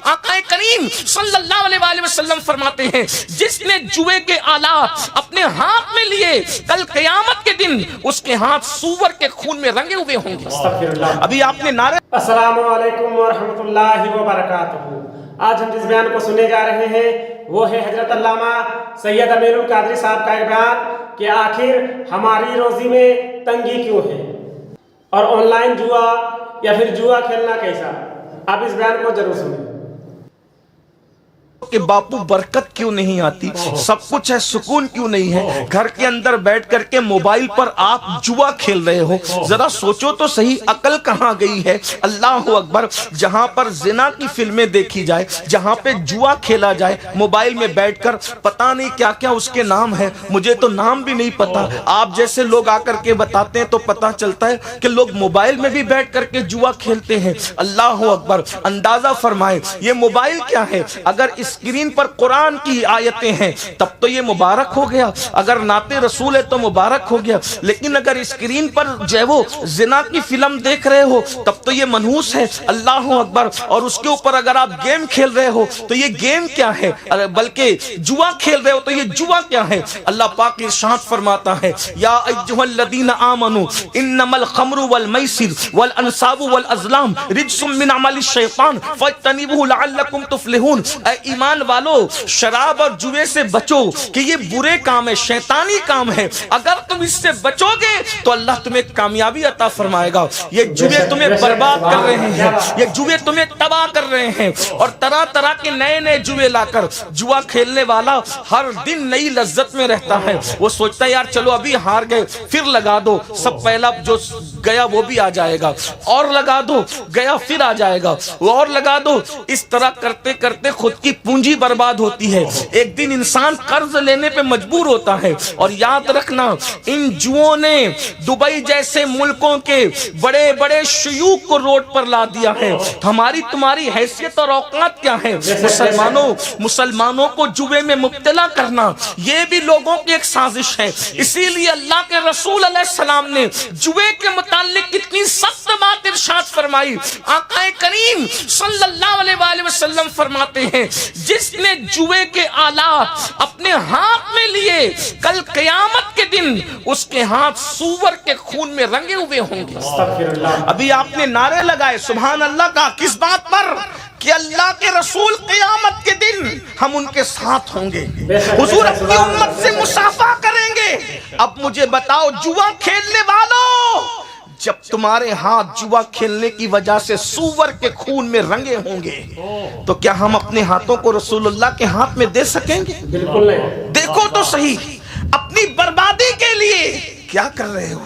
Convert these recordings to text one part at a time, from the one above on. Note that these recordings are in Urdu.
آقا کریم صلی اللہ علیہ وآلہ وسلم فرماتے ہیں جس نے جوئے کے آلات اپنے ہاتھ میں لیے کل قیامت کے دن اس کے ہاتھ سور کے خون میں رنگے ہوئے ہوں گے۔ ابھی آپ نے نعرے السلام علیکم ورحمۃ اللہ وبرکاتہ۔ آج ہم جس بیان کو سننے جا رہے ہیں وہ ہے حضرت علامہ سید امین القادری صاحب کا ایک بیان کہ آخر ہماری روزی میں تنگی کیوں ہے اور آن لائن جوا یا پھر جوا کھیلنا کیسا۔ آپ اس بیان کو ضرور سنیں۔ کہ باپو برکت کیوں نہیں آتی، سب کچھ ہے سکون کیوں نہیں ہے، گھر کے اندر بیٹھ کر کے موبائل پر آپ جوا کھیل رہے ہو، ذرا سوچو تو صحیح عقل کہاں گئی ہے۔ اللہ اکبر، جہاں پر زنا کی فلمیں دیکھی جائے، جہاں پہ جوا کھیلا جائے موبائل میں بیٹھ کر، پتہ نہیں کیا کیا اس کے نام ہے، مجھے تو نام بھی نہیں پتا، آپ جیسے لوگ آ کر کے بتاتے ہیں تو پتہ چلتا ہے کہ لوگ موبائل میں بھی بیٹھ کر کے جوا کھیلتے ہیں۔ اللہ اکبر، اندازہ فرمائے یہ موبائل کیا ہے۔ اگر اسکرین پر قرآن کی آیتیں ہیں تب تو یہ مبارک ہو گیا، اگر نعت رسول ہے تو مبارک ہو گیا، لیکن اگر اسکرین پر جو ہے وہ زنا کی فلم دیکھ رہے ہو تب تو یہ منحوس ہے۔ اللہ اکبر، اور اس کے اوپر اگر آپ گیم کھیل رہے ہو تو یہ گیم کیا ہے، بلکہ جوا کھیل رہے ہو تو یہ جوا کیا ہے۔ اللہ پاک ارشاد فرماتا ہے یا ایھا الذین آمنوا انما الخمر والمیسر والانصاب والازلام رجس من عمل الشیطان فاجتنبوه لعلکم تفلحون۔ اے ایمان والو، شراب اور جوے سے بچو کہ یہ برے کام ہے، شیطانی کام ہے، اگر تم اس سے بچو گے تو اللہ تمہیں کامیابی عطا فرمائے گا۔ یہ جوے تمہیں برباد کر رہے ہیں، یہ جوے تمہیں تباہ کر رہے ہیں، اور طرح طرح کے نئے نئے جوے لا کر جوا کھیلنے والا ہر دن نئی لذت میں رہتا ہے۔ وہ سوچتا ہے یار چلو ابھی ہار گئے پھر لگا دو، سب پہلا جو گیا وہ بھی آ جائے گا، اور لگا دو، گیا پھر آ جائے گا، اور لگا دو، اس طرح کرتے کرتے خود کی پونجی برباد ہوتی ہے۔ ایک دن انسان قرض لینے پہ مجبور ہوتا ہے، اور یاد رکھنا ان جوؤں نے دبئی جیسے ملکوں کے بڑے بڑے شیوخ کو روڈ پر لا دیا ہے۔ ہماری تمہاری حیثیت اور اوقات کیا ہے؟ مسلمانوں کو جوے میں مبتلا کرنا یہ بھی لوگوں کی ایک سازش ہے۔ اسی لیے اللہ کے رسول علیہ السلام نے جوے کے متعلق کتنی سخت بات ارشاد فرمائی۔ آقا کریم صلی اللہ علیہ وآلہ وسلم فرماتے ہیں جس نے جوے کے آلات اپنے ہاتھ میں لیے کل قیامت کے دن اس کے ہاتھ سور کے خون میں رنگے ہوئے ہوں گے۔ ابھی آپ نے نعرے لگائے سبحان اللہ کا، کس بات پر؟ کہ اللہ کے رسول قیامت کے دن ہم ان کے ساتھ ہوں گے، حضور اپنی امت سے مصافحہ کریں گے۔ اب مجھے بتاؤ جوا کھیلنے والوں، جب تمہارے ہاتھ جوا کھیلنے کی وجہ سے سور کے خون میں رنگے ہوں گے تو کیا ہم اپنے ہاتھوں کو رسول اللہ کے ہاتھ میں دے سکیں گے؟ بالکل نہیں۔ دیکھو تو صحیح، اپنی بربادی کے لیے کیا کر رہے ہو؟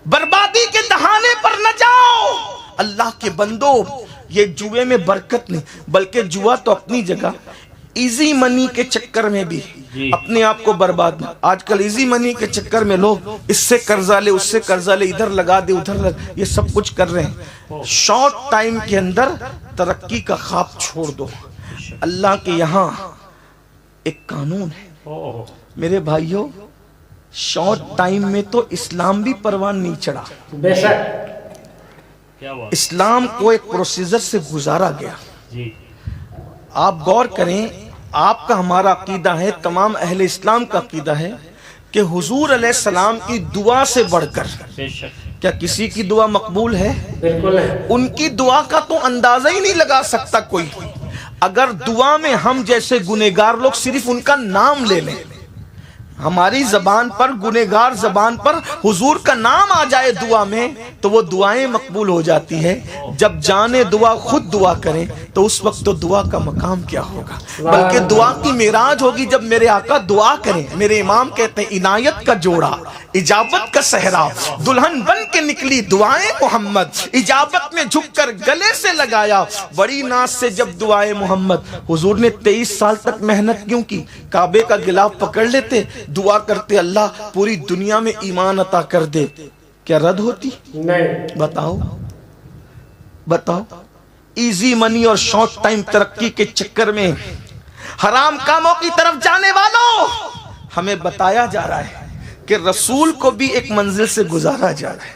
بربادی کے دہانے پر نہ جاؤ۔ اللہ کے بندو، یہ جوے میں برکت نہیں، بلکہ جوا تو اپنی جگہ ایزی منی کے چکر میں بھی اپنے آپ کو برباد۔ آج کل ایزی منی کے چکر میں لوگ اس سے قرضہ لے، اس سے قرضہ لے، ادھر لگا دے ادھر لگا، یہ سب کچھ کر رہے ہیں۔ شارٹ ٹائم کے اندر ترقی کا خواب چھوڑ دو۔ اللہ کے یہاں ایک قانون ہے میرے بھائیوں، شارٹ ٹائم میں تو اسلام بھی پروان نہیں چڑھا۔ بے شک اسلام کو ایک پروسیجر سے گزارا گیا۔ آپ غور کریں، آپ کا ہمارا عقیدہ ہے، تمام اہل اسلام کا عقیدہ ہے کہ حضور علیہ السلام کی دعا سے بڑھ کر کیا کسی کی دعا مقبول ہے؟ بالکل ہے۔ ان کی دعا کا تو اندازہ ہی نہیں لگا سکتا کوئی۔ اگر دعا میں ہم جیسے گنہگار لوگ صرف ان کا نام لے لیں، ہماری زبان پر، گنہگار زبان پر حضور کا نام آ جائے دعا میں تو وہ دعائیں مقبول ہو جاتی ہے۔ جب جانے دعا خود دعا کریں تو اس وقت تو دعا کا مقام کیا ہوگا، بلکہ دعا کی معراج ہوگی جب میرے آقا دعا کریں۔ میرے امام کہتے ہیں عنایت کا جوڑا، اجابت کا صحرا، دلہن بن کے نکلی دعائیں محمد، اجابت میں جھک کر گلے سے لگایا بڑی ناز سے جب دعائیں محمد۔ حضور نے 23 سال تک محنت کیوں کی؟ کعبے کا غلاف پکڑ لیتے، دعا کرتے اللہ پوری دنیا میں ایمان عطا کر دے، کیا رد ہوتی؟ نہیں۔ بتاؤ بتاؤ۔ ایزی منی اور شارٹ ٹائم ترقی کے چکر میں حرام کاموں کی طرف جانے والوں، ہمیں بتایا جا رہا ہے کہ رسول کو بھی ایک منزل سے گزارا جا رہا ہے۔